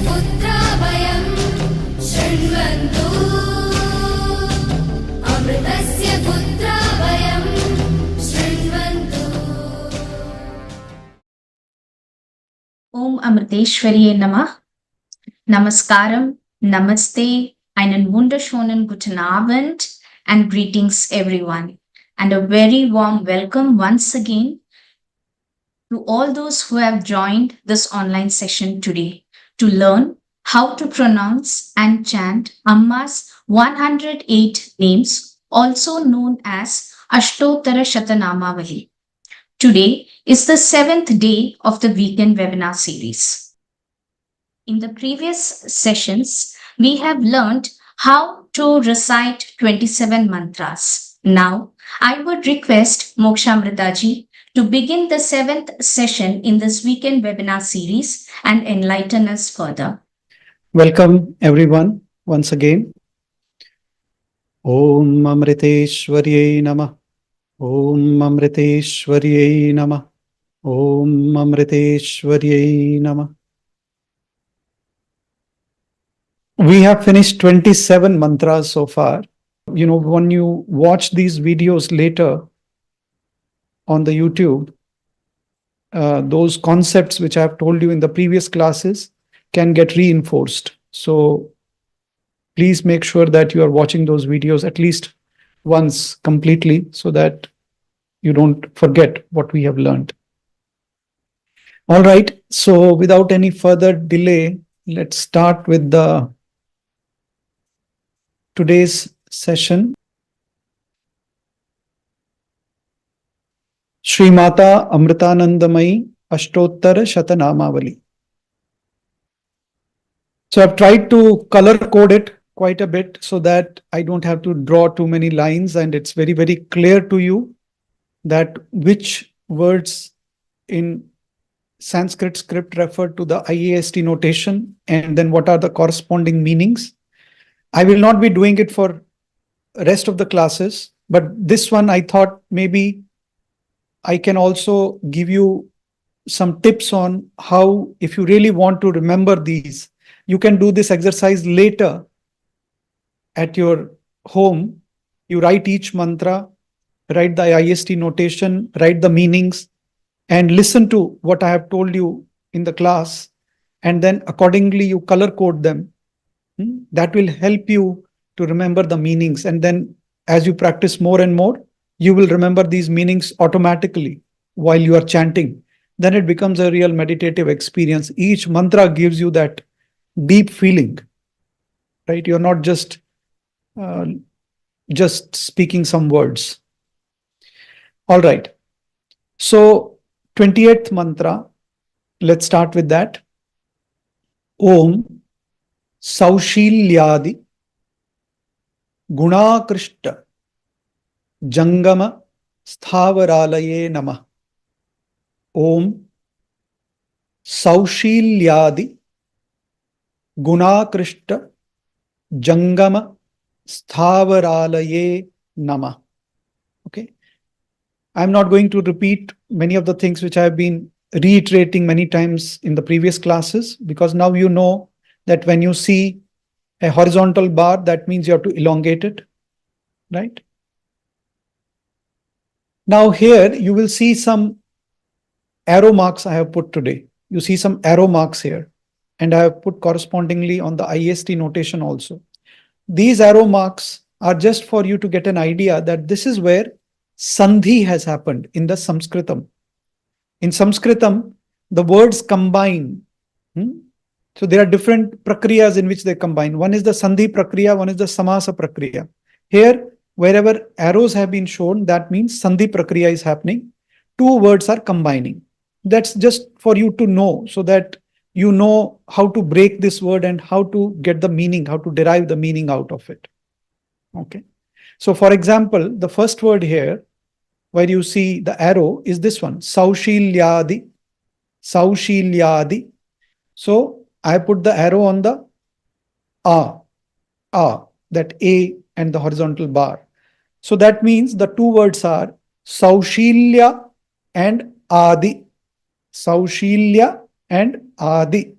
पुत्रा वयं शृण्वन्तु अमृतस्य पुत्रा वयं शृण्वन्तु। Om Amriteshwariye Namah. Namaskaram, Namaste, einen wunderschönen guten Abend and greetings everyone. And a very warm welcome once again to all those who have joined this online session today to learn how to pronounce and chant Amma's 108 names, also known as Ashtottara Shatanamavali. Today is the 7th day of the weekend webinar series. In the previous sessions, we have learned how to recite 27 mantras. Now, I would request Mokshamrita ji to begin the 7th session in this weekend webinar series and enlighten us further. Welcome everyone once again. Om Amriteshwariye Namah. Om Amriteshwariye Namah. Om Amriteshwariye Namah. We have finished 27 mantras so far. You know, when you watch these videos later on the YouTube, those concepts which I have told you in the previous classes can get reinforced. So please make sure that you are watching those videos at least once completely so that you don't forget what we have learned. All right, so without any further delay, let's start with today's session. Shri Mata Amritanandamayi Ashtottara Shatanamavali. So I've tried to color code it quite a bit so that I don't have to draw too many lines, and it's very, very clear to you that which words in Sanskrit script refer to the IAST notation and then what are the corresponding meanings. I will not be doing it for rest of the classes, but this one I thought maybe I can also give you some tips on how, if you really want to remember these, you can do this exercise later at your home. You write each mantra, write the IST notation, write the meanings, and listen to what I have told you in the class, and then accordingly you color code them. That will help you to remember the meanings, and then as you practice more and more, you will remember these meanings automatically while you are chanting. Then it becomes a real meditative experience. Each mantra gives you that deep feeling, right? You're not just speaking some words. All right. So 28th mantra, let's start with that. Om Saushilyādi Gunakrishta Jangama Sthavaralaye Namah. Om Saushilyādi Gunakrishta Jangama Sthavaralaye Namah. Okay. I'm not going to repeat many of the things which I have been reiterating many times in the previous classes, because now you know that when you see a horizontal bar, that means you have to elongate it, right? Now here you will see some arrow marks I have put today. You see some arrow marks here, and I have put correspondingly on the IST notation also. These arrow marks are just for you to get an idea that this is where Sandhi has happened in the Sanskritam. In Sanskritam, the words combine. So there are different prakriyas in which they combine. One is the Sandhi prakriya, one is the Samasa prakriya. Here, wherever arrows have been shown, that means Sandhi prakriya is happening. Two words are combining. That's just for you to know, so that you know how to break this word and how to get the meaning, how to derive the meaning out of it. Okay. So for example, the first word here, where you see the arrow, is this one, Saushilyādi. Saushilyādi. So I put the arrow on the that A and the horizontal bar. So that means the two words are Saushilya and Adi. Saushilya and Adi.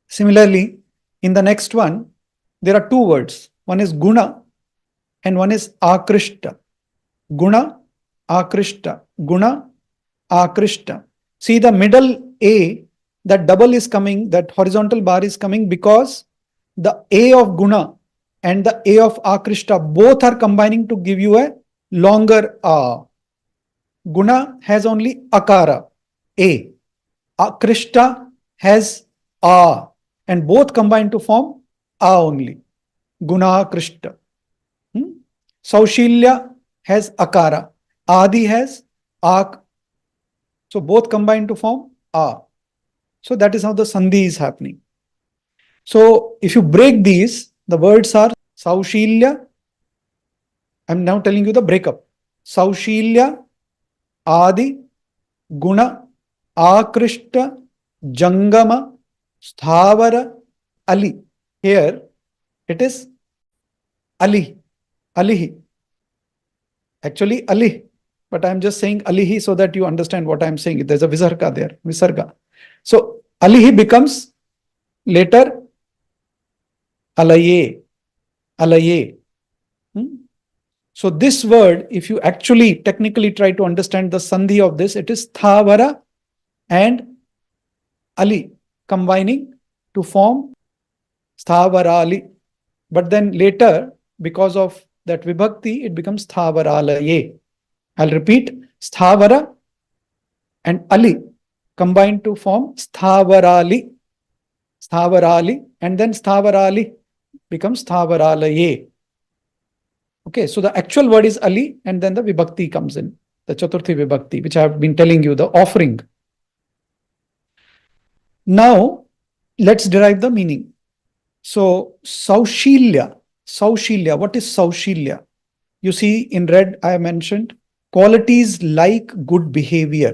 Similarly, in the next one, there are two words. One is guna and one is akrishta. Guna, akrishta. Guna, akrishta. See the middle A, that double is coming, that horizontal bar is coming because the A of guna and the A of akrishta both are combining to give you a longer A. Guna has only akara, A. Akrishta has A, and both combine to form A only. Guna Krishta. Saushilya has akara. Adi has ak. So both combine to form A. So that is how the sandhi is happening. So if you break these, the words are Saushilya. I'm now telling you the breakup. Saushilya, Adi, Guna, Akrishta, Jangama, Sthavara, Ali. Here it is Ali. Alihi. Actually Ali. But I'm just saying Alihi so that you understand what I'm saying. There's a visarga there. Visarga. So Alihi becomes later Alaye. Alaye. So this word, if you actually technically try to understand the sandhi of this, it is Thavara and Ali combining to form Sthavarali. But then later, because of that vibhakti, it becomes Sthavaralaye. I'll repeat, Sthavara and Ali combined to form Sthavarali. Sthavarali, and then Sthavarali becomes Sthavaralaye. Okay, so the actual word is Ali, and then the vibhakti comes in, the Chaturthi vibhakti, which I have been telling you, the offering. Now, let's derive the meaning. So, Saushilya. Saushilya, what is Saushilya? You see, in red, I have mentioned qualities like good behavior.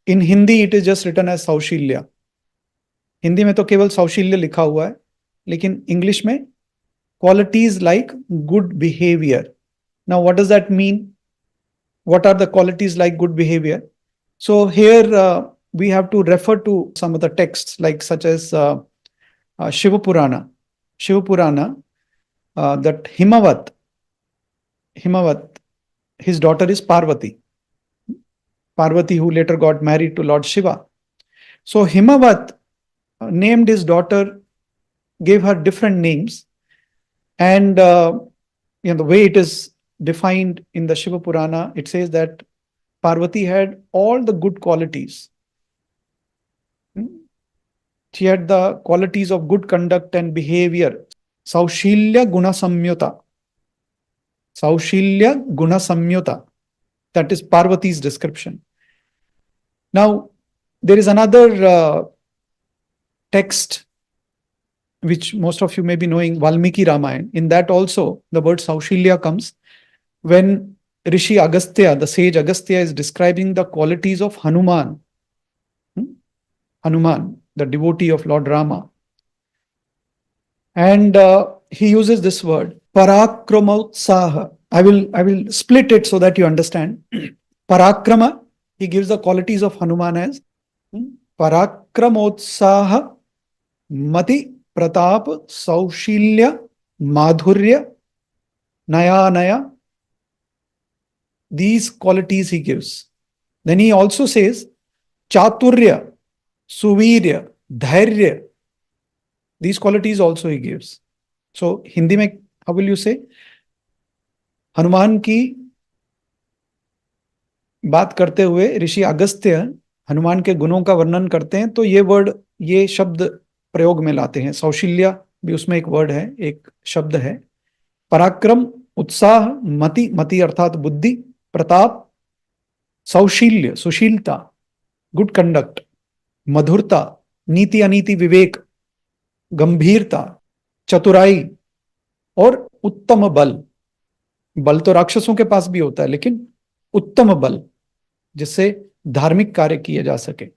In Hindi, it is just written as Saushilya. Hindi में तो केवल Saushilya लिखा हुआ है, लेकिन English में qualities like good behavior. Now, what does that mean? What are the qualities like good behavior? So here we have to refer to some of the texts, like such as Shiva Purana. Shiva Purana, that Himavat, his daughter is Parvati. Parvati, who later got married to Lord Shiva. So Himavat named his daughter, gave her different names, and the way it is defined in the Shiva Purana, it says that Parvati had all the good qualities. She had the qualities of good conduct and behavior. Saushilya Guna Samyuta. Saushilya Guna Samyuta. That is Parvati's description. Now, there is another text which most of you may be knowing, Valmiki Ramayana. In that also, the word Saushilya comes when Rishi Agastya, the sage Agastya, is describing the qualities of Hanuman. Hanuman, the devotee of Lord Rama. And he uses this word, Parakramoutsaha. I will split it so that you understand. Parakrama, he gives the qualities of Hanuman as Parakramoutsaha, Mati, Pratap, Saushilya, Madhurya, Naya. These qualities he gives. Then he also says Chaturya, Suvirya, Dhairya. These qualities also he gives. So Hindi mein, how will you say? Hanuman की बात करते हुए ऋषि अगस्त्य हनुमान के गुणों का वर्णन करते हैं, तो ये शब्द प्रयोग में लाते हैं. सौशील्या भी उसमें एक वर्ड है, एक शब्द है. पराक्रम, उत्साह, मति अर्थात बुद्धि, प्रताप, सौशील्य सुशीलता, गुड कंडक्ट, मधुरता, नीति अनीति विवेक, गंभीरता, चतुराई और उत्तम बल. बल तो राक्षसों के पास भी होता है, लेकिन उत्तम बल जिससे धार्मिक कार्य किए जा सके.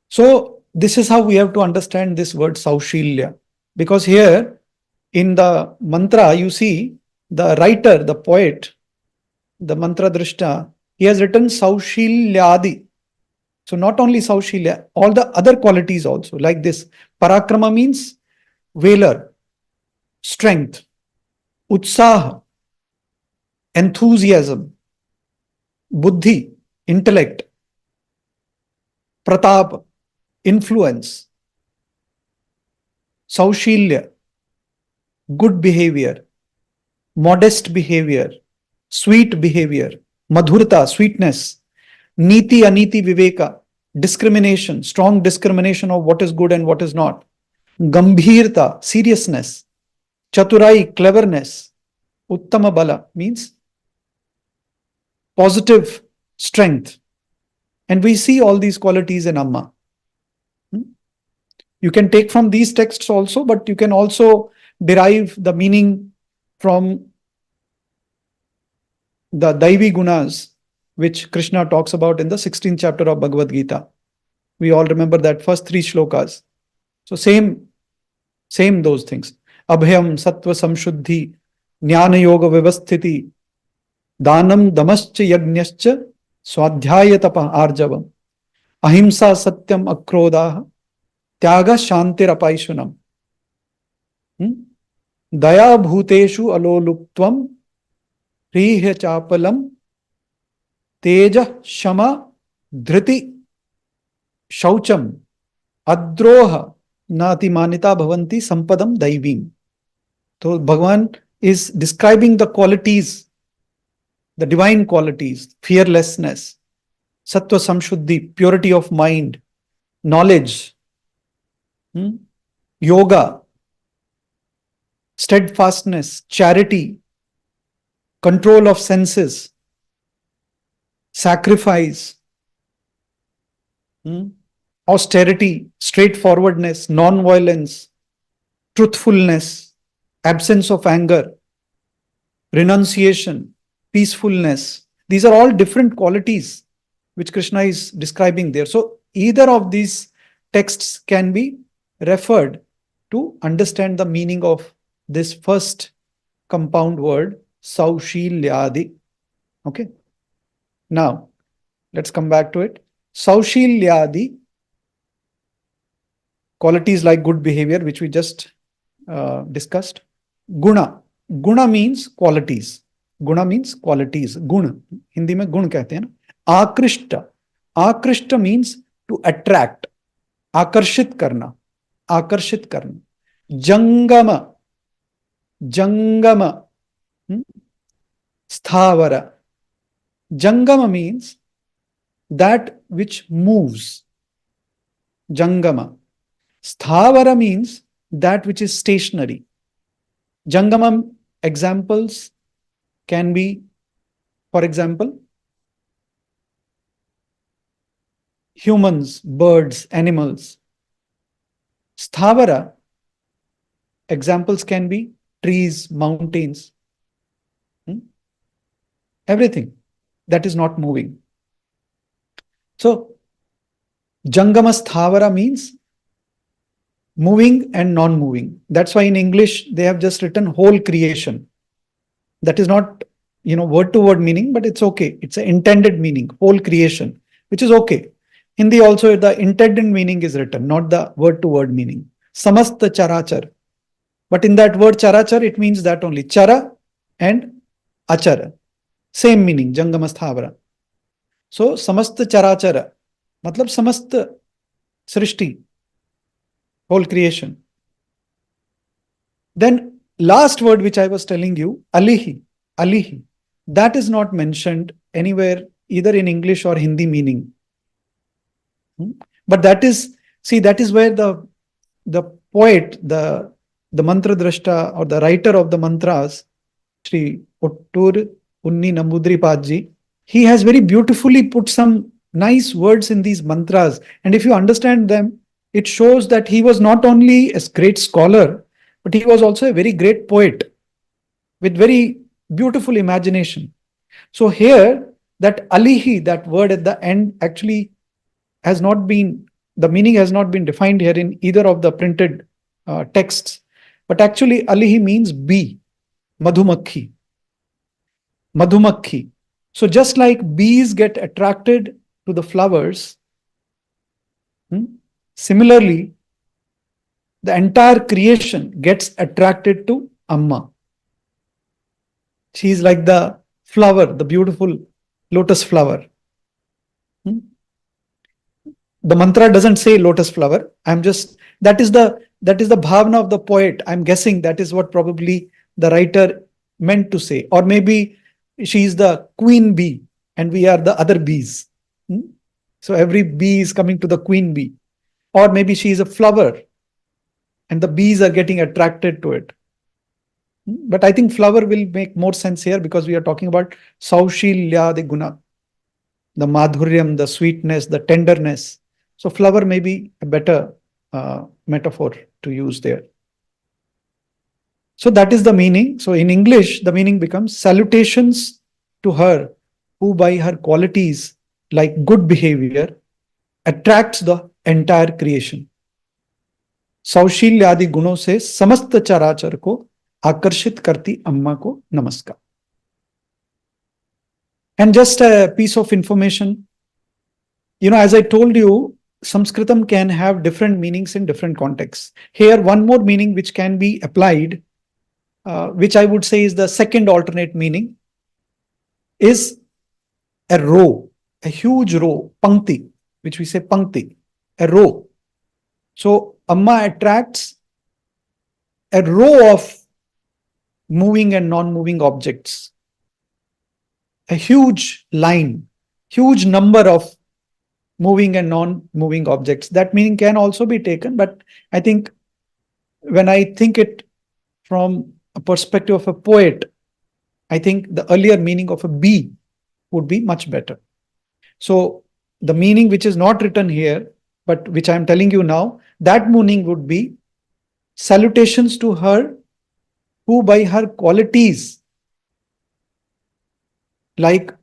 So this is how we have to understand this word Saushilya, because here in the mantra you see the writer, the poet, the mantra drishta, he has written Saushilyadi. So not only Saushilya, all the other qualities also, like this. Parakrama means valor, strength, utsaha, enthusiasm, buddhi, intellect, pratap, influence, Saushilya, good behavior, modest behavior, sweet behavior, madhurta, sweetness, niti, aniti, viveka, discrimination, strong discrimination of what is good and what is not, gambhirta, seriousness, chaturai, cleverness, uttama bala means positive strength. And we see all these qualities in Amma. You can take from these texts also, but you can also derive the meaning from the devi gunas, which Krishna talks about in the 16th chapter of Bhagavad Gita. We all remember that first 3 shlokas. So same those things. Abhyam, sattva, samshuddhi, jnana yoga vivasthiti, danam, damascha, yajñascha, swadhyaya, tapa, arjavam, ahimsa, satyam, akrodha, tyaga, shantir, apaishunam, daya, bhuteshu, aloluptvam, hrihya, chapalam, teja, shama, dhriti, shaucham, adroha, nati manita bhavanti sampadam daivim. So Bhagavan is describing the qualities, the divine qualities, fearlessness, sattva samshuddhi, purity of mind, knowledge, yoga, steadfastness, charity, control of senses, sacrifice, austerity, straightforwardness, non-violence, truthfulness, absence of anger, renunciation, peacefulness. These are all different qualities which Krishna is describing there. So either of these texts can be referred to understand the meaning of this first compound word, Saushilyādi. Okay. Now, let's come back to it. Saushilyādi, qualities like good behavior, which we just discussed. Guna. Guna means qualities. Guna means qualities. Guna. Hindi mein gun kehte hain na. Akrishta. Akrishta means to attract. Akarshit karna. Akarshit karna. Jangama. Jangama. Sthavara. Jangama means that which moves. Jangama. Sthavara means that which is stationary. Jangama examples can be, for example, humans, birds, animals. Sthavara examples can be trees, mountains, everything that is not moving. So, Jangama Sthavara means moving and non-moving. That's why in English they have just written whole creation. That is not, word-to-word meaning, but it's okay. It's an intended meaning, whole creation, which is okay. Hindi also the intended meaning is written, not the word-to-word meaning. Samasta charachar. But in that word charachar, it means that only. Chara and achara. Same meaning, Jangama Sthavara. So, samasta charachara. Matlab samasta srishti. Whole creation. Then last word which I was telling you, alihi. Alihi. That is not mentioned anywhere either in English or Hindi meaning. But that is where the poet, the mantra drashta or the writer of the mantras, Sri Ottur Unni Nambudripadji, he has very beautifully put some nice words in these mantras. And if you understand them, it shows that he was not only a great scholar, but he was also a very great poet with very beautiful imagination. So here, that alihi, that word at the end actually has not been, the meaning has not been defined here in either of the printed texts. But actually alihi means bee, madhumakhi. Madhumakhi. So just like bees get attracted to the flowers Similarly, the entire creation gets attracted to Amma. She is like the flower, the beautiful lotus flower. The mantra doesn't say lotus flower. That is the bhavana of the poet. I'm guessing that is what probably the writer meant to say. Or maybe she is the queen bee and we are the other bees. So every bee is coming to the queen bee. Or maybe she is a flower and the bees are getting attracted to it. But I think flower will make more sense here because we are talking about saushilya guna, the madhuryam, the sweetness, the tenderness. So flower may be a better metaphor to use there. So that is the meaning. So in English, the meaning becomes salutations to her who by her qualities like good behavior attracts the entire creation. Saushilya गुणों से समस्त चराचर को आकर्षित करती अम्मा को नमस्कार. And just a piece of information, as I told you, Sanskritam can have different meanings in different contexts. Here, one more meaning which can be applied, which I would say is the second alternate meaning, is a row, a huge row, pankti, which we say pankti, a row. So, Amma attracts a row of moving and non-moving objects, a huge line, huge number of moving and non-moving objects. That meaning can also be taken, but I think when I think it from a perspective of a poet, I think the earlier meaning of a bee would be much better. So the meaning which is not written here, but which I am telling you now, that meaning would be salutations to her who by her qualities like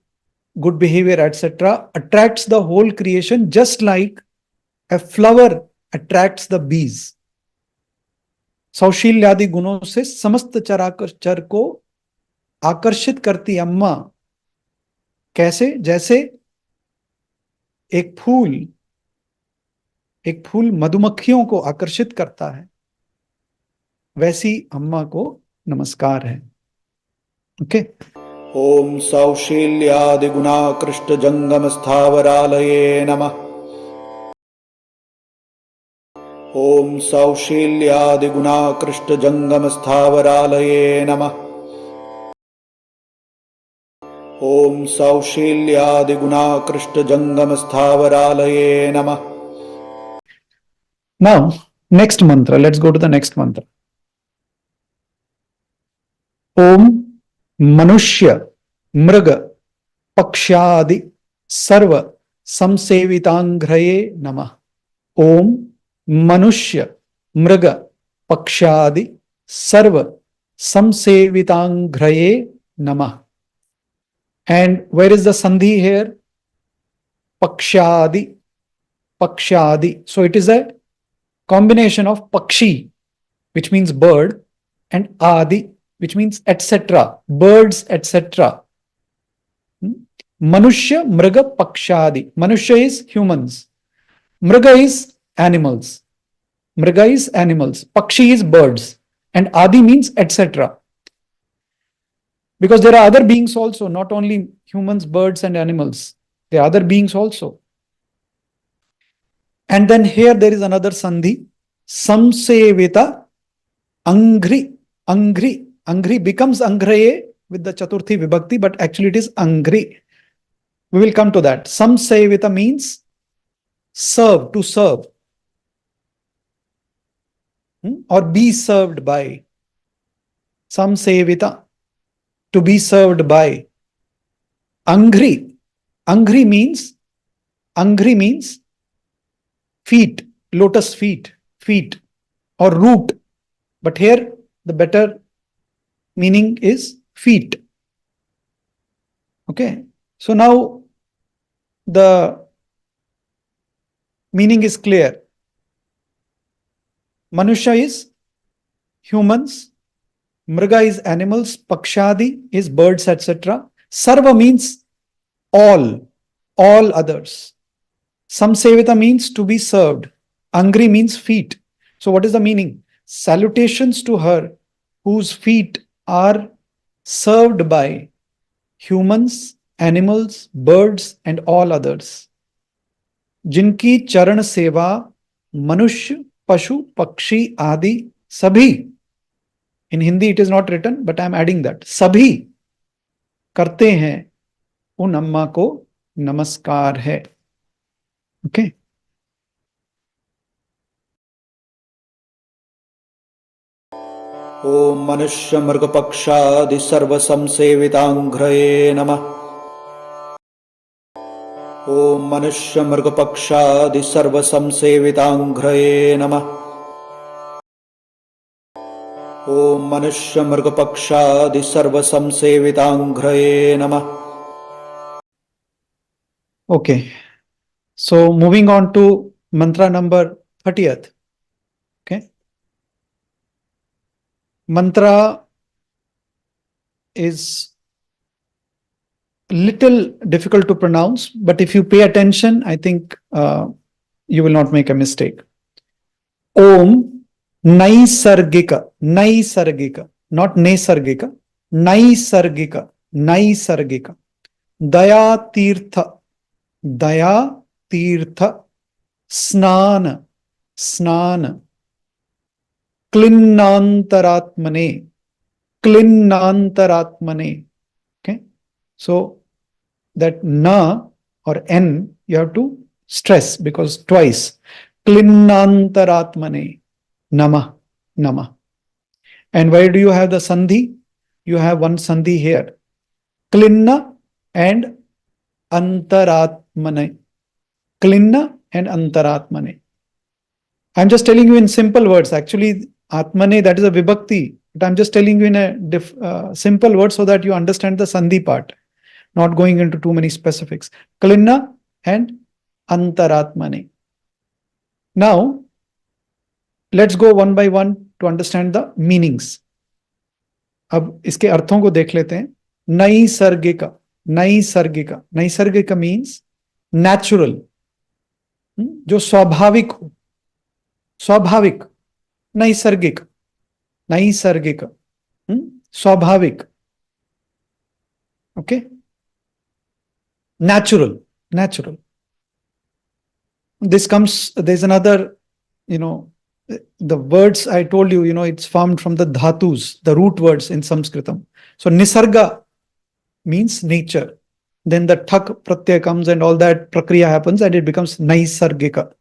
good behavior, etc., attracts the whole creation just like a flower attracts the bees. सौशील्यादि गुणों से समस्त चराचर को आकर्षित करती अम्मा. कैसे? जैसे एक फूल मधुमक्खियों को आकर्षित करता है, वैसी अम्मा को नमस्कार है. ओके. ओम सौशील्यादि गुणाकृष्ट जंगम स्थावरालये नमः. ओम सौशील्यादि गुणाकृष्ट जंगम स्थावरालये नमः. ओम सौशील्यादि गुणाकृष्ट जंगम स्थावरालये नमः. Now, next mantra. Let's go to the next mantra. Om manuṣya-mṛga-pakṣyādi sarva-saṁsevitāṅghraye namaḥ. Om manuṣya-mṛga-pakṣyādi sarva-saṁsevitāṅghraye namaḥ. And where is the sandhi here? Pakṣyādi. Pakṣyādi. So it is a combination of pakshi, which means bird, and adi, which means etc., birds, etc. Manuṣya-mṛga-pakṣyādi. Manushya is humans. Mṛga is animals. Mṛga is animals. Pakshi is birds. And adi means etc. Because there are other beings also, not only humans, birds, and animals. There are other beings also. And then here there is another sandhi. Samsevita angri. Angri. Angri becomes anghraye with the chaturthi vibhakti, but actually it is angri. We will come to that. Samsevita means serve, to serve. Or be served by. Samsevita, to be served by. Angri. Angri means feet, lotus feet, or root. But here the better meaning is feet. Okay. So now the meaning is clear. Manushya is humans, mṛga is animals, pakṣyādi is birds, etc. Sarva means all others. Samsevita means to be served. Angri means feet. So what is the meaning? Salutations to her whose feet are served by humans, animals, birds, and all others. Jinki charan seva manushya, pashu, pakshi, adi, sabhi. In Hindi it is not written, but I am adding that. Sabhi करते हैं उन अम्मा को नमस्कार है. Okay. Om manuṣya-mṛga-pakṣyādi sarva-saṁsevitāṅghraye namaḥ. Om manuṣya-mṛga-pakṣyādi sarva-saṁsevitāṅghraye namaḥ. Om manuṣya-mṛga-pakṣyādi sarva-saṁsevitāṅghraye namaḥ. Okay. So moving on to mantra number 30th. Okay. Mantra is little difficult to pronounce, but if you pay attention, I think you will not make a mistake. Om naisargika, naisargika, not nesargika, naisargika, naisargika, daya tirtha, daya tirtha, snana, snana, klinnantaratmane, klinnantaratmane. Okay. So that na or n you have to stress because twice. Klinnantaratmane, namaḥ, namaḥ. And where do you have the sandhi? You have one sandhi here. Klinna and antaratmane. Klinna and antaratmane. I'm just telling you in simple words. Actually, atmane, that is a vibhakti. But I'm just telling you in a simple word so that you understand the sandhi part. Not going into too many specifics. Klinna and antaratmane. Now, let's go one by one to understand the meanings. अब इसके अर्थों को देख लेते हैं. नैसर्गिक, नैसर्गिक, नैसर्गिक means natural, जो स्वाभाविक हो, स्वाभाविक, नैसर्गिक, नैसर्गिक, स्वाभाविक. Okay. Natural, natural. This comes, there's another, the words I told you, it's formed from the dhatus, the root words in Sanskritam. So nisarga means nature. Then the thak pratyaya comes and all that prakriya happens and it becomes naisargika,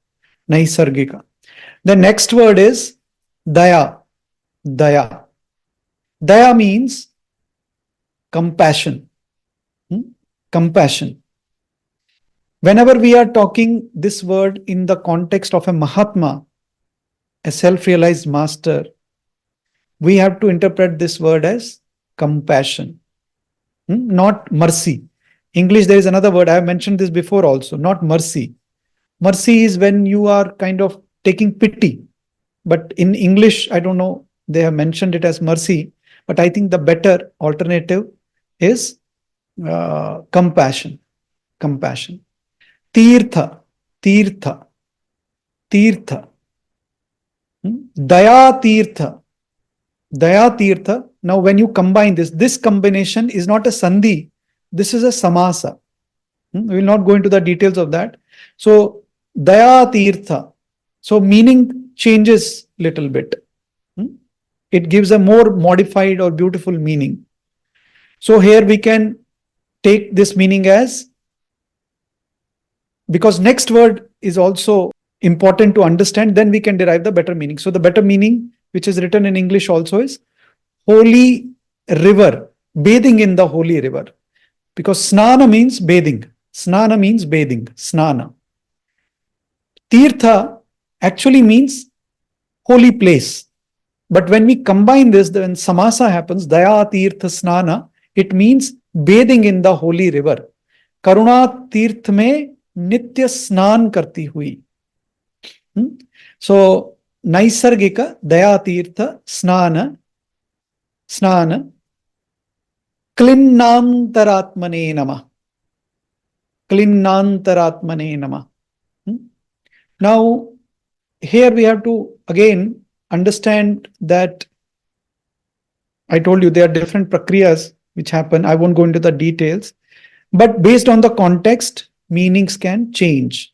naisargika. The next word is daya, daya. Daya means compassion, compassion. Whenever we are talking this word in the context of a Mahatma, a self-realized master, we have to interpret this word as compassion, not mercy. English, there is another word, I have mentioned this before also, not mercy. Mercy is when you are kind of taking pity. But in English, I don't know, they have mentioned it as mercy, but I think the better alternative is compassion, compassion. Tirtha, tirtha, tirtha. Daya tirtha, daya tirtha. Now when you combine this combination is not a sandhi, this is a samasa. We will not go into the details of that. So daya tirtha. So meaning changes little bit. It gives a more modified or beautiful meaning. So here we can take this meaning as, because next word is also important to understand, then we can derive the better meaning. So the better meaning, which is written in English also, is holy river, bathing in the holy river. Because snana means bathing. Snana means bathing. Snana. Tirtha actually means holy place. But when we combine this, when samasa happens, daya tirtha snana, it means bathing in the holy river. Karuna tirth mein nitya snan karti hui. So, naisargika, daya tirtha, snana, snana, klinnantaratmane namah. Klinnantaratmane namah. Now, here we have to again understand that I told you there are different prakriyas which happen. I won't go into the details, but based on the context, meanings can change.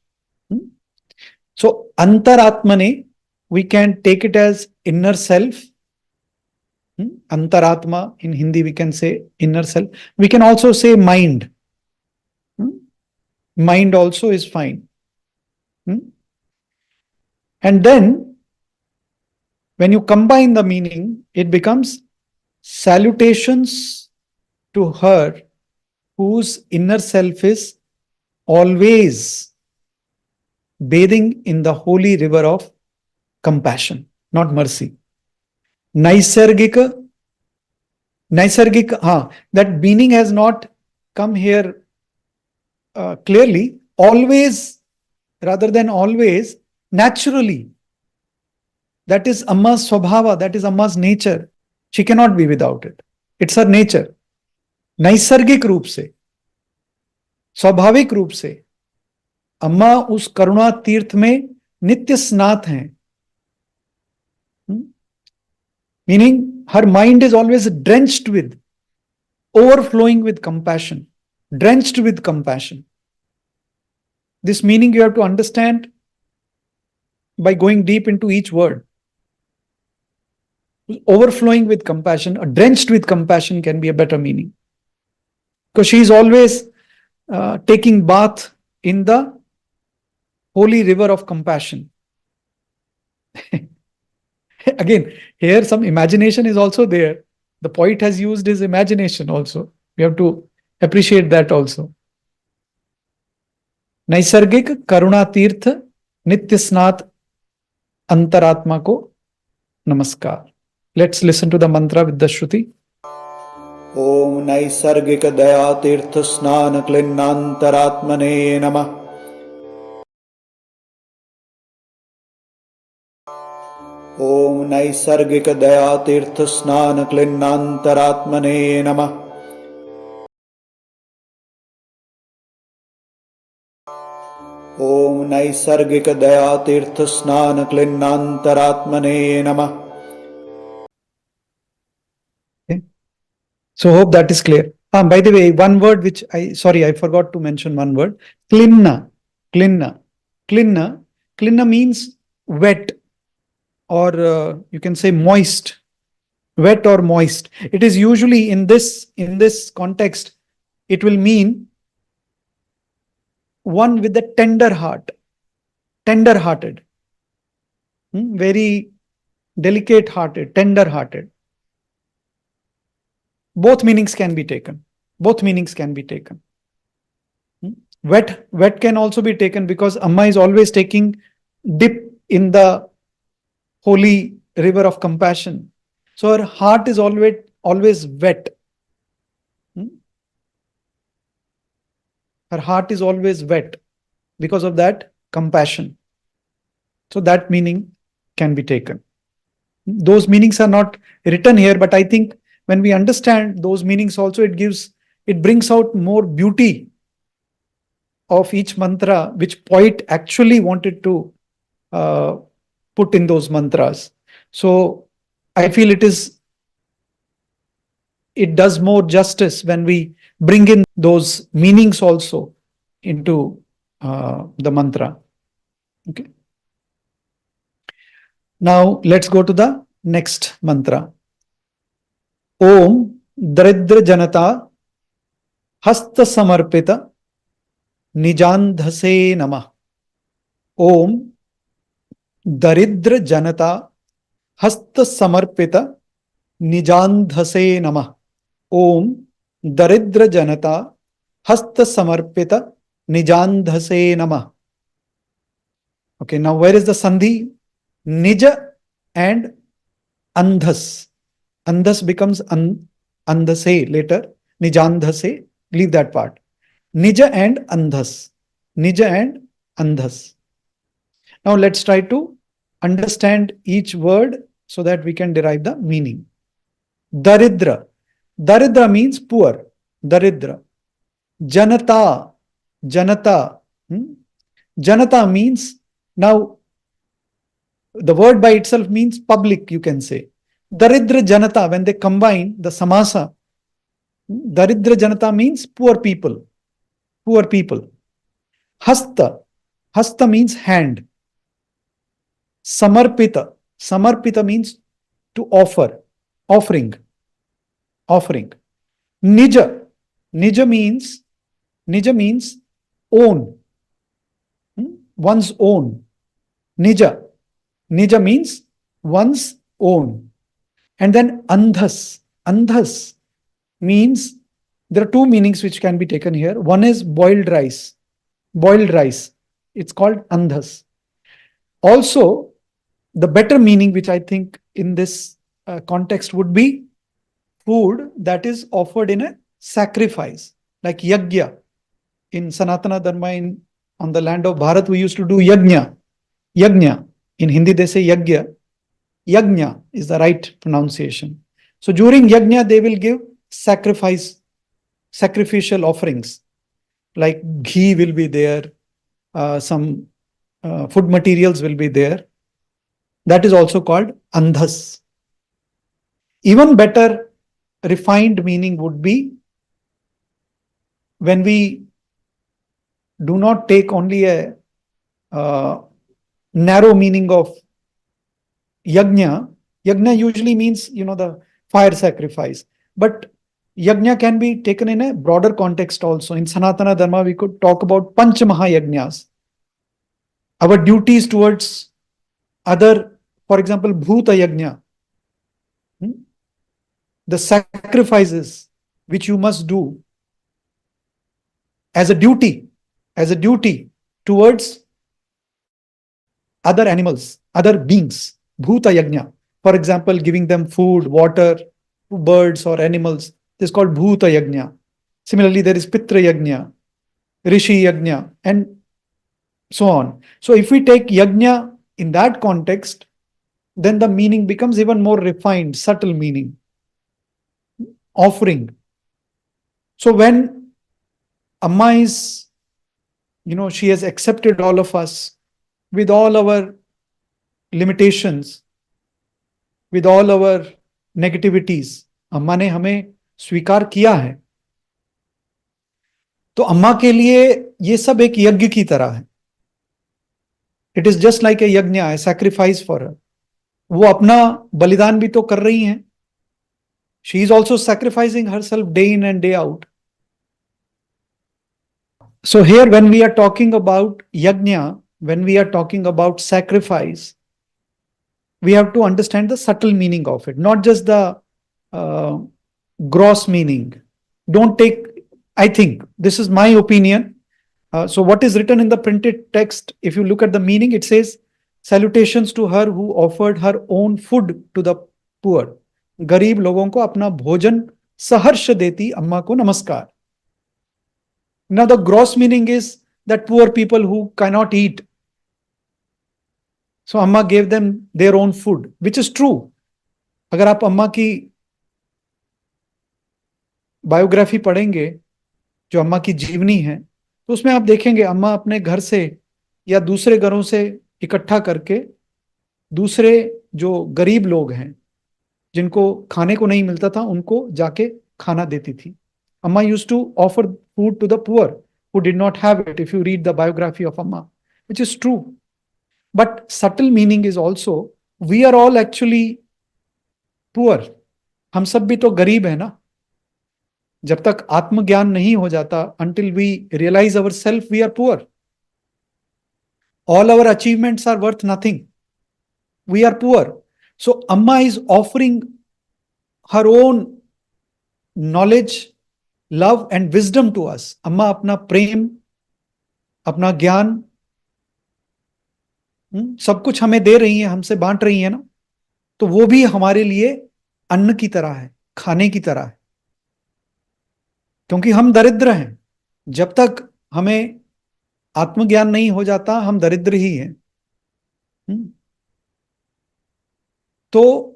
So, antaratmane, we can take it as inner self. Antaratma, in Hindi we can say inner self. We can also say mind. Mind also is fine. And then, when you combine the meaning, it becomes salutations to her whose inner self is always bathing in the holy river of compassion, not mercy. Naisargika, that meaning has not come here clearly. Always, rather than always, naturally. That is Amma's swabhava, that is Amma's nature. She cannot be without it. It's her nature. नैसर्गिक रूप से, स्वाभाविक रूप से अम्मा उस करुणा तीर्थ में नित्य स्नात हैं. Meaning her mind is always drenched with, overflowing with compassion, drenched with compassion. This meaning you have to understand by going deep into each word. Overflowing with compassion, or drenched with compassion can be a better meaning. Because she is always taking bath in the holy river of compassion. Again, here some imagination is also there. The poet has used his imagination also. We have to appreciate that also. Naisargik Karuna Tirth Nitya Snat Antaratma ko Namaskar. Let's listen to the mantra with the Shruti. Om Naisargika Daya Tirtha Snana Klinnantaratmane Namah. Om Naisargika Daya Tirtha Snana Klinnantaratmane Namah. Om Naisargika Daya Tirtha Snana Klinnantaratmane Namah. So hope that is clear. By the way, one word which I forgot to mention one word. Klinna. Klinna means wet, or you can say moist. Wet or moist. It is usually in this context, it will mean one with a tender heart. Tender-hearted. Very delicate-hearted, tender-hearted. Both meanings can be taken. Wet can also be taken because Amma is always taking dip in the holy river of compassion. So her heart is always wet. Her heart is always wet because of that compassion. So that meaning can be taken. Those meanings are not written here, but I think when we understand those meanings also, it brings out more beauty of each mantra, which poet actually wanted to put in those mantras. So I feel it does more justice when we bring in those meanings also into the mantra. Okay. Now let's go to the next mantra. Om daridra-janatā-hasta-samarpita nijāndhase namaḥ. Om daridra-janatā-hasta-samarpita nijāndhase namaḥ. Om daridra-janatā-hasta-samarpita nijāndhase namaḥ. Okay, now where is the sandhi? Nija and andhas. Andhas becomes andhase later. Nijāndhase, leave that part. Nija and andhas. Now let's try to understand each word so that we can derive the meaning. Daridra. Daridra means poor. Daridra. Janata. Janata means Now, the word by itself means public, you can say. Daridra-janatā, when they combine the samasa, Daridra-janatā means poor people. Poor people. Hasta. Hasta means hand. Samarpita. Samarpita means to offer. Offering. Offering. Nija. Nija means own. One's own. Nija. Nija means one's own. And then andhas. Andhas means, there are two meanings which can be taken here. One is boiled rice. Boiled rice. It's called andhas. Also, the better meaning, which I think in this context would be food that is offered in a sacrifice, like yajna. In Sanatana Dharma, on the land of Bharat, we used to do yajna. Yajna. In Hindi, they say yajna. Yajna is the right pronunciation. So during yajna, they will give sacrificial offerings, like ghee will be there, some food materials will be there. That is also called andhas. Even better refined meaning would be when we do not take only a narrow meaning of yajna. Yajna usually means, the fire sacrifice. But yajna can be taken in a broader context also. In Sanatana Dharma, we could talk about Panch-maha-yajnas. Our duties towards other, for example, Bhuta Yajna. The sacrifices which you must do as a duty towards other animals, other beings. Bhuta Yajna. For example, giving them food, water, to birds or animals. This is called Bhuta Yajna. Similarly, there is Pitra Yajna, Rishi Yajna, and so on. So if we take Yajna in that context, then the meaning becomes even more refined, subtle meaning. Offering. So when Amma is, she has accepted all of us with all our limitations, with all our negativities, अम्मा ने हमें स्वीकार किया है, तो अम्मा के लिए ये सब एक यज्ञ की तरह है. It is just like a यज्ञ, है सैक्रिफाइस फॉर हर. वो अपना बलिदान भी तो कर रही हैं. She is also sacrificing herself day in and day out. So here when we are talking about yajna, when we are talking about sacrifice, we have to understand the subtle meaning of it, not just the gross meaning. Don't take, I think, this is my opinion. So what is written in the printed text, if you look at the meaning, it says, salutations to her who offered her own food to the poor. गरीब लोगों को अपना भोजन सहर्ष देती अम्मा को नमस्कार. Now the gross meaning is that poor people who cannot eat. So Amma gave them their own food, which is true. अगर आप अम्मा की बायोग्राफी पढ़ेंगे, जो अम्मा की जीवनी है, तो उसमें आप देखेंगे अम्मा अपने घर से या दूसरे घरों से इकट्ठा करके दूसरे जो गरीब लोग हैं, जिनको खाने को नहीं मिलता था, उनको जाके खाना देती थी. Amma used to offer food to the poor who did not have it, if you read the biography of Amma, which is true. But subtle meaning is also, we are all actually poor. हम सब भी तो गरीब है ना. जब तक आत्मज्ञान नहीं हो जाता, until we realize ourselves, we are poor. All our achievements are worth nothing. We are poor. So Amma is offering her own knowledge, love and wisdom to us. अम्मा अपना प्रेम, अपना ज्ञान, सब कुछ हमें दे रही है, हमसे बांट रही है ना. तो वो भी हमारे लिए अन्न की तरह है, खाने की तरह है. क्योंकि हम दरिद्र हैं. जब तक हमें आत्मज्ञान नहीं हो जाता, हम दरिद्र ही हैं. तो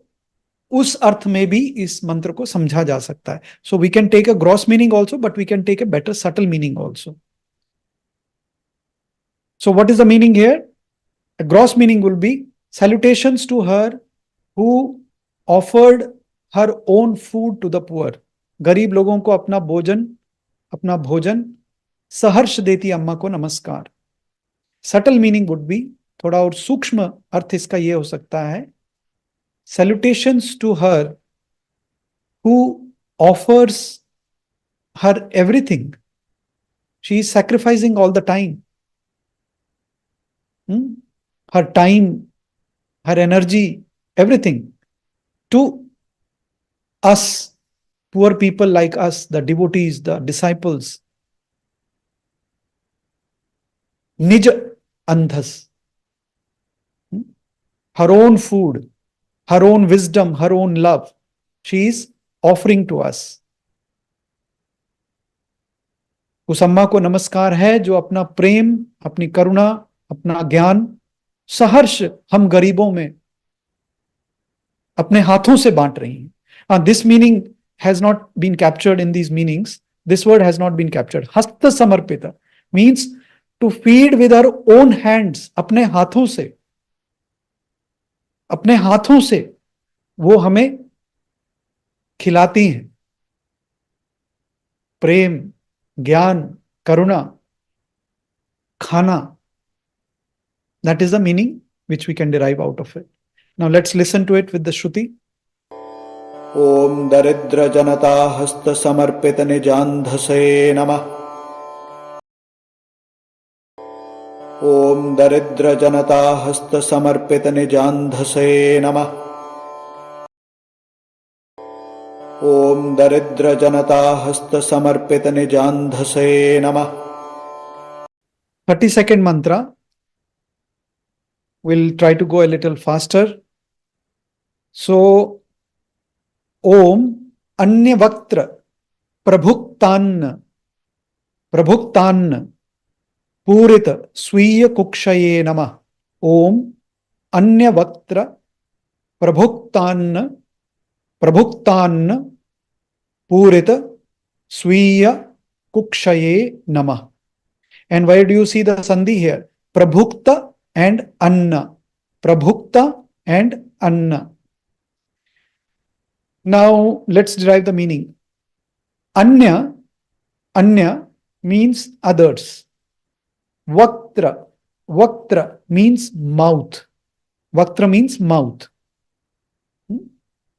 उस अर्थ में भी इस मंत्र को समझा जा सकता है. So we can take a gross meaning also, but we can take a better subtle meaning also. So what is the meaning here? A gross meaning will be salutations to her who offered her own food to the poor. गरीब लोगों को अपना भोजन सहर्ष देती अम्मा को नमस्कार. Subtle meaning would be, थोड़ा और सूक्ष्म अर्थ इसका ये हो सकता है, salutations to her who offers her everything. She is sacrificing all the time. Her time, her energy, everything to us, poor people like us, the devotees, the disciples. nijāndhase. Her own food, her own wisdom, her own love, she is offering to us. उस अम्मा को नमस्कार है जो अपना प्रेम, अपनी करुणा, अपना ज्ञान सहर्ष हम गरीबों में अपने हाथों से बांट रही हैं. This meaning has not been captured in these meanings. This word has not been captured. Hasta-samarpita means to feed with our own hands. अपने हाथों से वो हमें खिलाती हैं. प्रेम, ज्ञान, करुणा, खाना. That is the meaning which we can derive out of it. Now let's listen to it with the Shruti. Om daridra-janatā-hasta-samarpita nijāndhase namaḥ. Om daridra-janatā-hasta-samarpita nijāndhase namaḥ. Om daridra-janatā-hasta-samarpita nijāndhase namaḥ. 32nd mantra. We'll try to go a little faster. So, Om Anyavaktra Prabhuktān Purita Swiya Kukshaye Namaḥ. Om Anyavaktra Prabhuktān Purita Swiya Kukshaye Namaḥ. And where do you see the sandhi here? Prabhukta and Anna. Prabhukta and Anna. Now let's derive the meaning. Anya means others. Vaktra means mouth. Vaktra means mouth.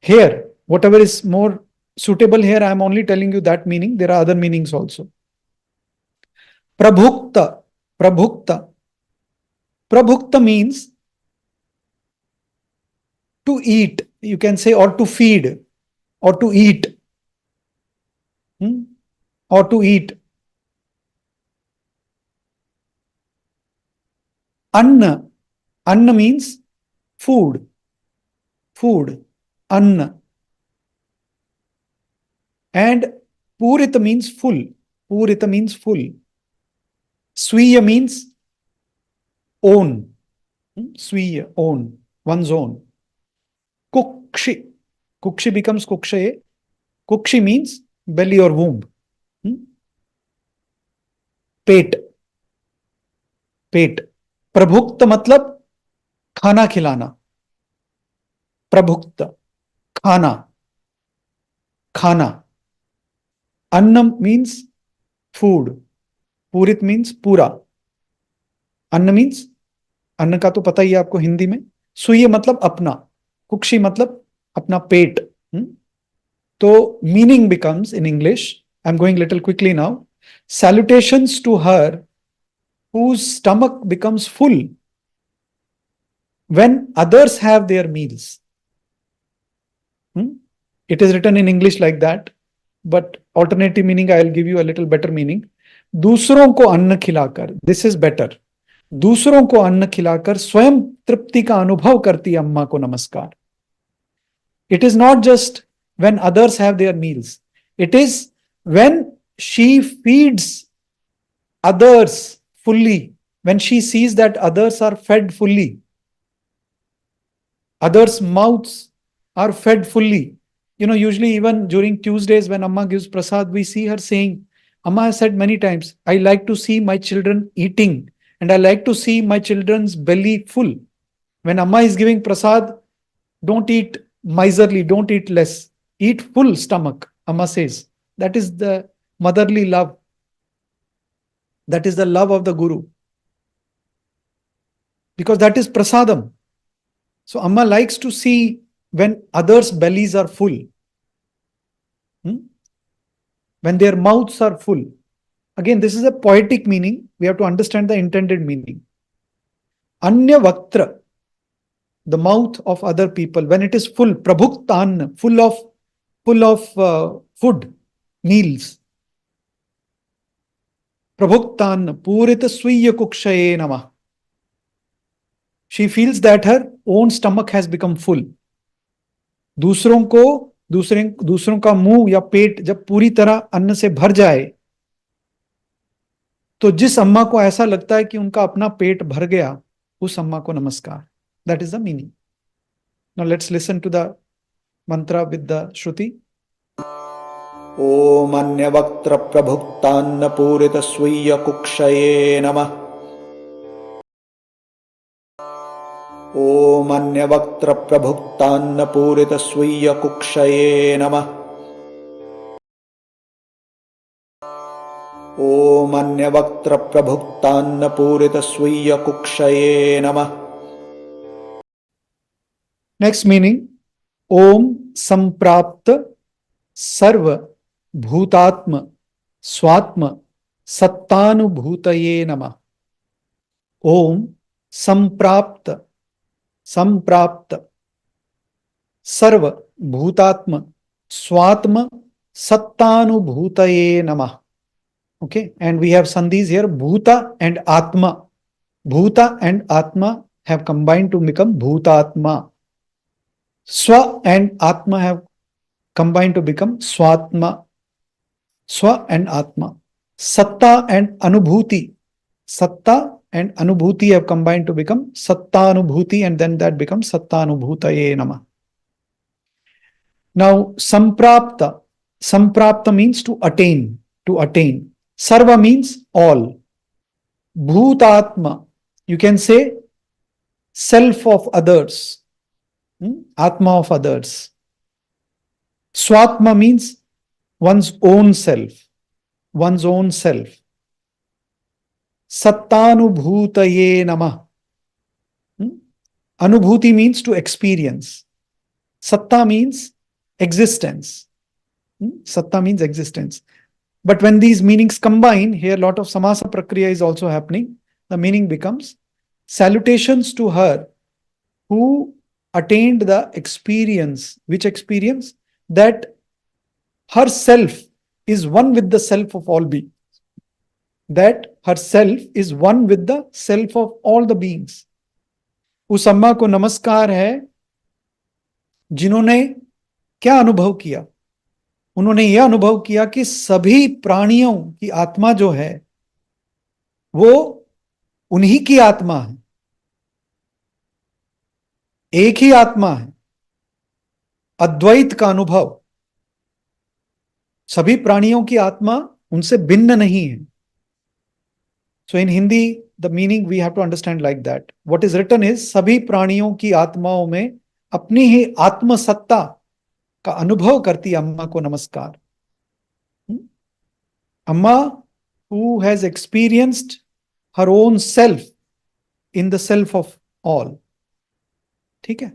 Here, whatever is more suitable here, I am only telling you that meaning. There are other meanings also. Prabhukta means to eat, you can say, or to feed, or to eat. Or to eat. Anna means food. Anna. And Purita means full. Swiya means own. Swiya, own, one's own. Kukshi becomes kukshaye. Kukshi means belly or womb. Pet. Prabhukta matlab खाना खिलाना. Prabhukta, खाना. Anna means food. Purit means पूरा. Anna means, अन्न का तो पता ही है आपको हिंदी में. सुय मतलब अपना. कुक्षी मतलब अपना पेट. तो meaning becomes in English, I'm going little quickly now. Salutations to her whose stomach becomes full when others have their meals. It is written in English like that, but alternative meaning I will give you a little better meaning. दूसरों को अन्न खिलाकर, this is better. दूसरों को अन्न खिलाकर स्वयं तृप्ति का अनुभव करती अम्मा को नमस्कार. It is not just when others have their meals. It is when she feeds others fully, when she sees that others are fed fully. Others' mouths are fed fully. You know, usually even during Tuesdays when Amma gives prasad, we see her saying, Amma has said many times, I like to see my children eating And I like to see my children's belly full. When Amma is giving prasad, don't eat miserly, don't eat less. Eat full stomach, Amma says. That is the motherly love. That is the love of the Guru. Because that is prasadam. So Amma likes to see when others' bellies are full. When their mouths are full. Again, this is a poetic meaning. We have to understand the intended meaning. Anya vaktra, the mouth of other people, when it is full, prabhuktan, full of food, meals. Prabhuktan, purita swiya kukshaye namaḥ. She feels that her own stomach has become full. दूसरों का मुंह या पेट जब पूरी तरह अन्न से भर जाए, तो जिस अम्मा को ऐसा लगता है कि उनका अपना पेट भर गया, उस अम्मा को नमस्कार. That is the meaning. Now let's listen to the mantra with the Shruti. Om Anyavaktra Prabhuktanna Purita Swiya Kukshaye Namah. Om Anyavaktra Prabhuktanna Purita Swiya Kukshaye Namah. Om Anyavaktra Prabhuktanna Purita Swiya Kukshaye Namah. Next meaning, Om samprāpta-sarva-bhūtātma svātma-sattānubhūtaye namah. Om samprāpta sarva-bhūtātma svātma-sattānubhūtaye namah. Okay, and we have sandhis here, bhuta and atma. Bhuta and atma have combined to become bhutatma. Swa and atma have combined to become svātma. Swa and atma. Satta and anubhuti. Satta and anubhuti have combined to become sattanubhuti, and then that becomes sattanubhūtaye namah. Now, samprāpta. Samprāpta means to attain. To attain. Sarva means all. Bhūtātma, you can say self of others. Atma of others. Svātma means one's own self. One's own self. Sattānubhūtaye namah. Anubhuti means to experience. Satta means existence. Satta means existence. But when these meanings combine, here a lot of samasa prakriya is also happening. The meaning becomes salutations to her who attained the experience. Which experience? That herself is one with the self of all beings. That herself is one with the self of all the beings. उस अम्मा को नमस्कार है जिन्होंने क्या अनुभव किया? उन्होंने यह अनुभव किया कि सभी प्राणियों की आत्मा जो है वो उन्हीं की आत्मा है, एक ही आत्मा है. अद्वैत का अनुभव. सभी प्राणियों की आत्मा उनसे भिन्न नहीं है. So in Hindi, the meaning we have to understand like that. What is written is, सभी प्राणियों की आत्माओं में अपनी ही आत्म सत्ता का अनुभव करती अम्मा को नमस्कार. अम्मा who has experienced her own self in the self of all. ठीक है?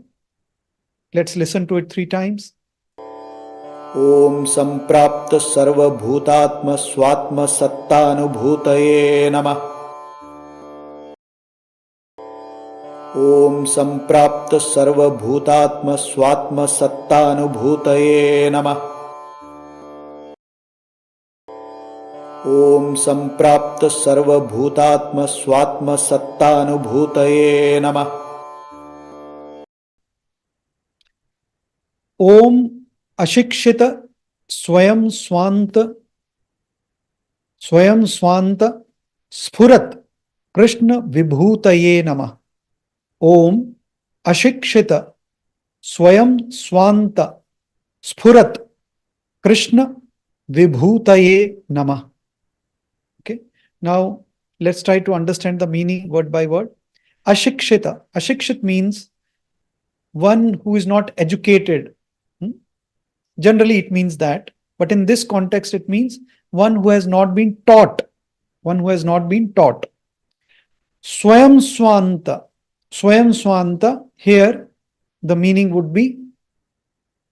Let's listen to it 3 times. Om samprāpta-sarva-bhūtātma svātma-sattānubhūtaye namah. Om samprāpta-sarva-bhūtātma svātma-sattānubhūtaye namah. Om samprāpta-sarva-bhūtātma svātma-sattānubhūtaye namah. Om अशिक्षित स्वयं स्वांत स्फुरत कृष्ण विभूतये नमः. ओम अशिक्षित स्वयं स्वांत स्फुरत कृष्ण विभूतये नमः. Okay, now Let's try to understand the meaning word by word. Ashikshita. Ashikshit means one who is not educated. Generally, it means that. But in this context, it means one who has not been taught. One who has not been taught. Swayam swanta. Swayam swanta, here the meaning would be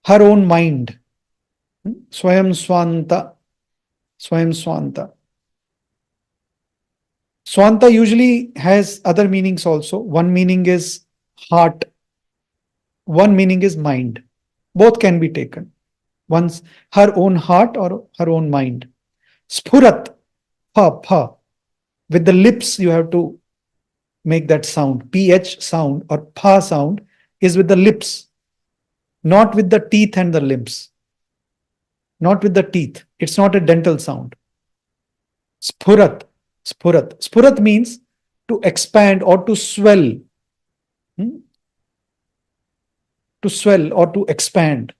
her own mind. Swayam swanta. Swayam swanta. Swanta usually has other meanings also. One meaning is heart. One meaning is mind. Both can be taken. One's her own heart or her own mind. Sphurat. Pa, pa. With the lips you have to make that sound. PH sound or pa sound is with the lips. Not with the teeth and the limbs. Not with the teeth. It's not a dental sound. Sphurat. Sphurat. Sphurat means to expand or to swell. To swell or to expand.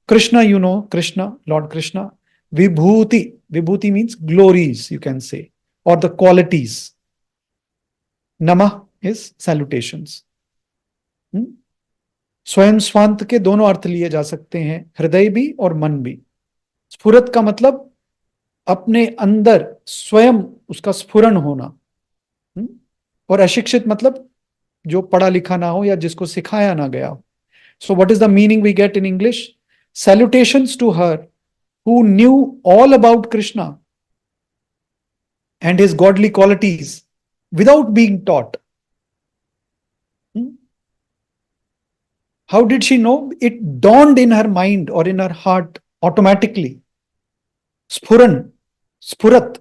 Krishna, you know, Krishna, Lord Krishna. Vibhuti. Vibhuti means glories, you can say, or the qualities. Namaḥ is salutations. स्वयं स्वांत के दोनों अर्थ लिए जा सकते हैं, हृदय भी और मन भी. स्फुरत का मतलब अपने अंदर स्वयं उसका स्फुरन होना. और अशिक्षित मतलब जो पढ़ा लिखा ना हो या जिसको सिखाया ना गया हो. So what is the meaning we get in English? Salutations to her who knew all about Krishna and his godly qualities without being taught. How did she know? It dawned in her mind or in her heart automatically. Sphuran, sphurat.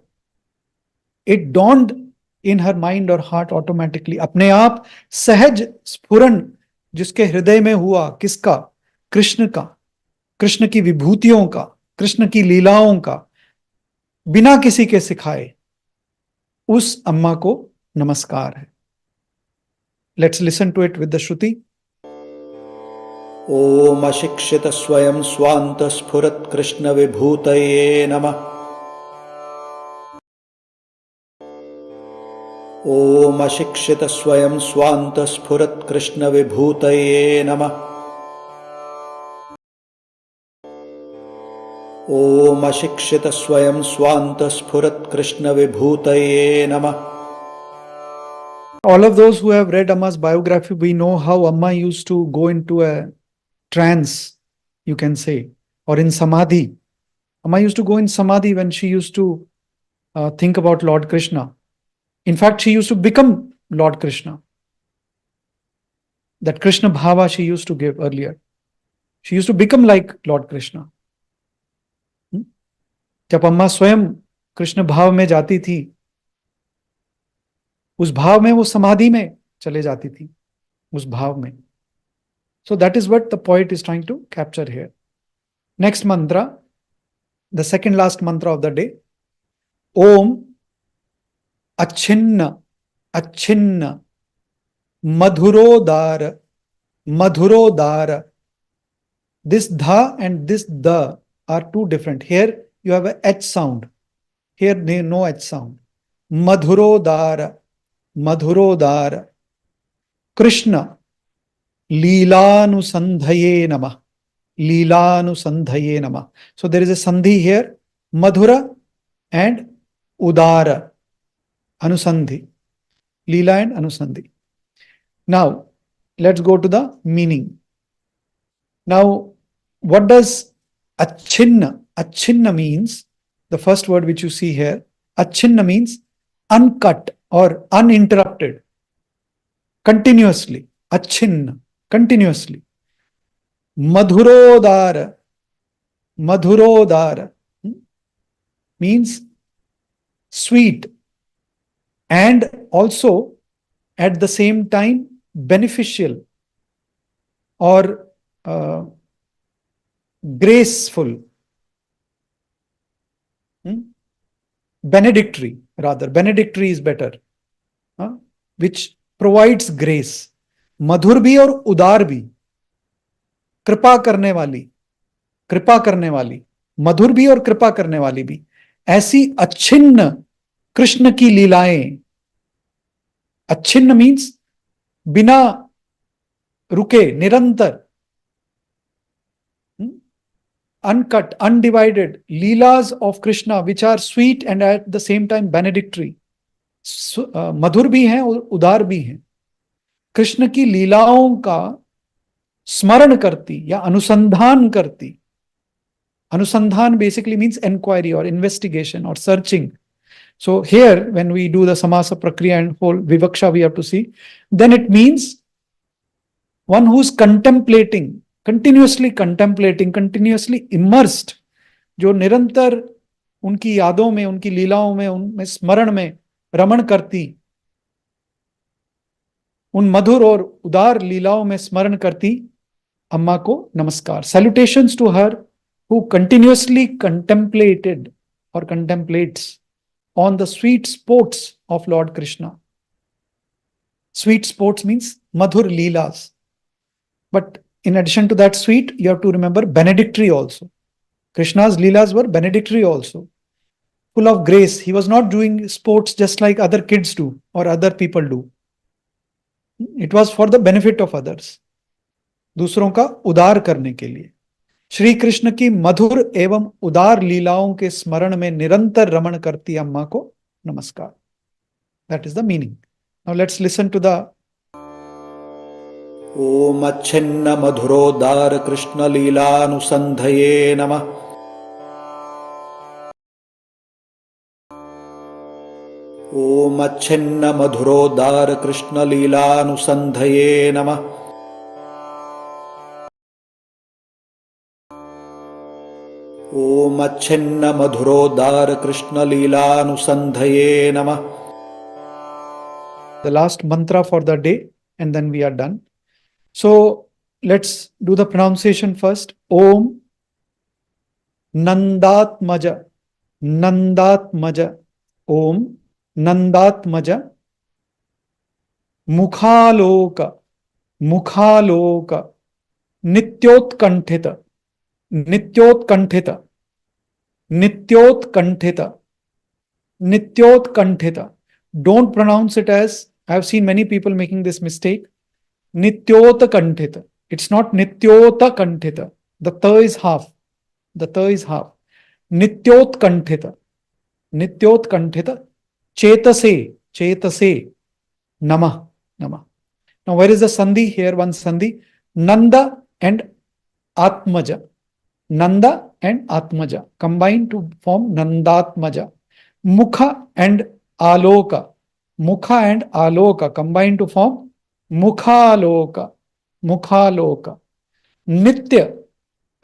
It dawned in her mind or heart automatically. अपने आप सहज स्फुरन जिसके हृदय में हुआ, किसका? कृष्ण का, कृष्ण की विभूतियों का, कृष्ण की लीलाओं का, बिना किसी के सिखाए. उस अम्मा को नमस्कार है. Let's listen to it with the Shruti. ओम अशिक्षित स्वयं स्वांत स्फुरत कृष्ण विभूतये नमः. ओम अशिक्षित स्वयं स्वांत स्फुरत कृष्ण विभूतये नमः. ओम अशिक्षित स्वयं स्वांत स्फुरत कृष्ण विभूतये नमः. All of those who have read Amma's biography, we know how Amma used to go into a trance, you can say, or in samadhi. Amma used to go in samadhi when she used to think about Lord Krishna. In fact, she used to become Lord Krishna. That Krishna bhava she used to give earlier. She used to become like Lord Krishna. जब अम्मा स्वयं कृष्ण भाव में जाती थी, उस भाव में वो समाधि में चले जाती थी, उस भाव में. So that is what the poet is trying to capture here. Next mantra, the second last mantra of the day. Om Achinna Achinna Madhurodara Madhurodara. This dha and this da are two different. Here you have a H sound. Here no H sound. Madhurodara Madhurodara. Krishna Leelanusandhaye namah. Leelanusandhaye namah. So there is a sandhi here. Madhura and Udara. Anusandhi. Leela and Anusandhi. Now, let's go to the meaning. Now, what does Achinna? Achinna means, the first word which you see here, Achinna means uncut or uninterrupted. Continuously. Achinna. Continuously. Madhurodara. Madhurodara means sweet and also at the same time beneficial or graceful. Benedictory rather. Benedictory is better. Which provides grace. मधुर भी और उदार भी. कृपा करने वाली. कृपा करने वाली. मधुर भी और कृपा करने वाली भी. ऐसी अच्छिन्न कृष्ण की लीलाएं, Achhinna means bina ruke, nirantar. Uncut, undivided leelas of Krishna, which are sweet and at the same time benedictory. मधुर भी हैं और उदार भी हैं. कृष्ण की लीलाओं का स्मरण करती या अनुसंधान करती. Anusandhan basically means enquiry or investigation or searching. So here, when we do the samasa prakriya and whole vivaksha we have to see, then it means one who's contemplating, continuously immersed, जो निरंतर उनकी यादों में, उनकी लीलाओं में, उनमें स्मरण में रमण करती, उन मधुर और उदार लीलाओं में स्मरण करती अम्मा को नमस्कार. Salutations to her who continuously contemplated or contemplates on the sweet sports of Lord Krishna. Sweet sports means madhur leelas. But in addition to that sweet, you have to remember benedictory also. Krishna's leelas were benedictory also, full of grace. He was not doing sports just like other kids do or other people do. It was for the benefit of others. दूसरों का उदार करने के लिए. श्री कृष्ण की मधुर एवं उदार लीलाओं के स्मरण में निरंतर रमण करती अम्मा को नमस्कार. That is the meaning. Now let's listen to the ओम अच्छिन्न मधुरोदार कृष्ण लीलानुसंधये नमः. ओम अच्छिन्न मधुरोदार कृष्ण लीलानुसंधये नमः. ओम अच्छिन्न मधुरोदार कृष्ण लीलानुसंधये नमः. The last mantra for the day and then we are done. So let's do the pronunciation first. Om Nandatmaja, Nandatmaja, Om Nandatmaja, Mukhaloka, Mukhaloka, Nityotkanthita, Nityotkanthita, Nityotkanthita, Nityotkanthita. Don't pronounce it as, I have seen many people making this mistake. Nityota kanthita. It's not Nityota kanthita. The ta is half. The ta is half. Nityot kanthita. Nityot kanthita. Chetase. Chetase. Namah. Namah. Now where is the sandhi? Here one sandhi. Nanda and Atmaja. Nanda and Atmaja combine to form Nandatmaja. Mukha and Aloka. Mukha and Aloka combine to form Mukhaloka. Mukhaloka. Nitya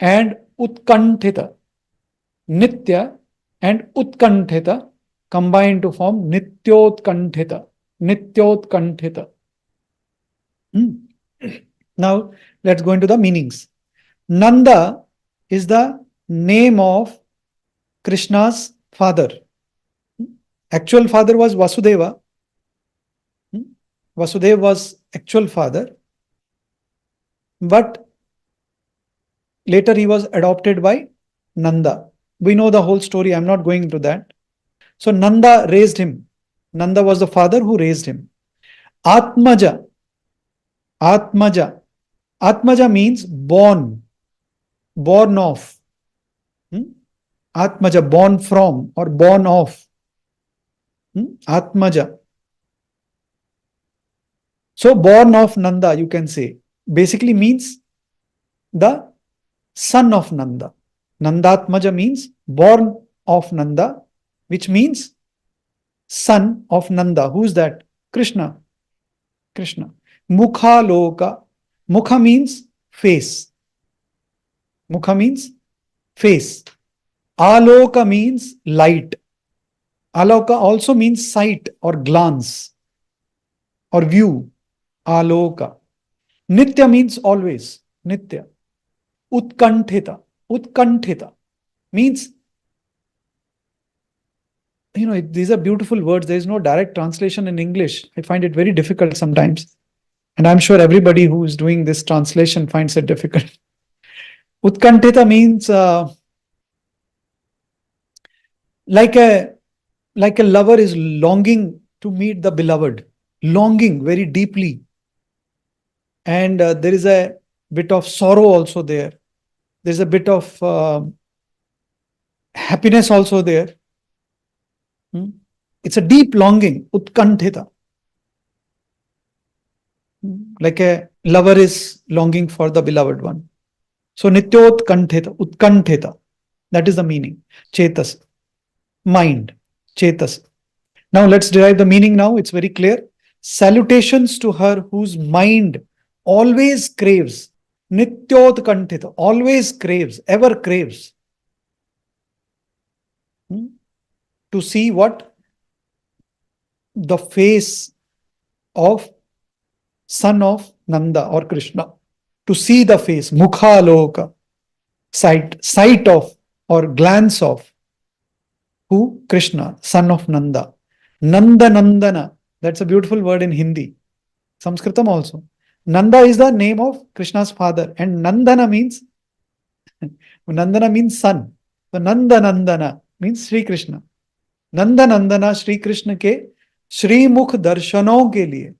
and Utkanthita. Nitya and Utkanthita combine to form Nityotkanthita. Nityotkanthita. Now let's go into the meanings. Nanda is the name of Krishna's father. Actual father was Vasudeva. Vasudeva was actual father. But later he was adopted by Nanda. We know the whole story. I'm not going into that. So Nanda raised him. Nanda was the father who raised him. Atmaja. Atmaja. Atmaja means born. Born of. Atmaja, born from or born of. Atmaja. So born of Nanda, you can say, basically means the son of Nanda. Nandatmaja means born of Nanda, which means son of Nanda. Who's that? Krishna. Krishna. Mukha loka. Mukha means face. Mukha means face. Aloka means light. Aloka also means sight or glance or view. Aloka. Nitya means always. Nitya. Utkanthita. Utkanthita means, these are beautiful words. There is no direct translation in English. I find it very difficult sometimes. And I'm sure everybody who is doing this translation finds it difficult. Utkanthita means like a lover is longing to meet the beloved. longing very deeply. And there is a bit of sorrow also there. There's a bit of happiness also there. It's a deep longing, utkanthita. Like a lover is longing for the beloved one. So nityotkanthita, utkanthita. That is the meaning. Chetas, mind, chetas. Now let's derive the meaning now. It's very clear. Salutations to her whose mind always craves. Nityotkanthita, always craves, ever craves. To see what? The face of son of Nanda or Krishna. To see the face, mukha-loka, sight of or glance of who? Krishna, son of Nanda. Nanda Nandana, that's a beautiful word in Hindi. Sanskritam also. Nanda is the name of Krishna's father, and Nandana means son. So Nanda Nandana means Sri Krishna. Nanda Nandana Sri Krishna के श्रीमुख दर्शनों के लिए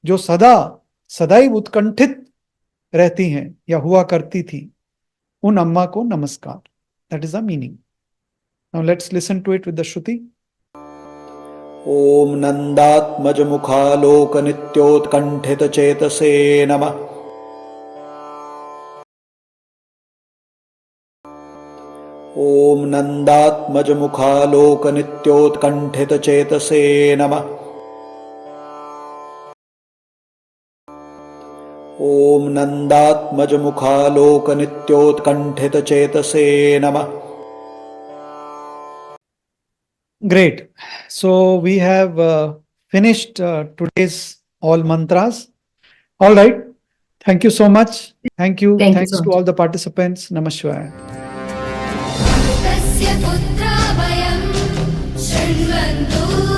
जो सदैव उत्कंठित रहती हैं या हुआ करती थी, उन अम्मा को नमस्कार. That is the meaning. Now let's listen to it with the Shruti. Om Nandatmaj Mukhalok Nityotkanthita Chetase Namaḥ. Om Nandatmaj Mukhalok Nityotkanthita Chetase Namaḥ. Om Nandatmaj Mukhalok Nityotkanthita Chetase Namaḥ. Great. So we have finished today's all mantras. All right. Thank you so much. Thank you. Thanks to all the participants. Namaḥ. तस्य पुत्रा वयं शृण्वन्तु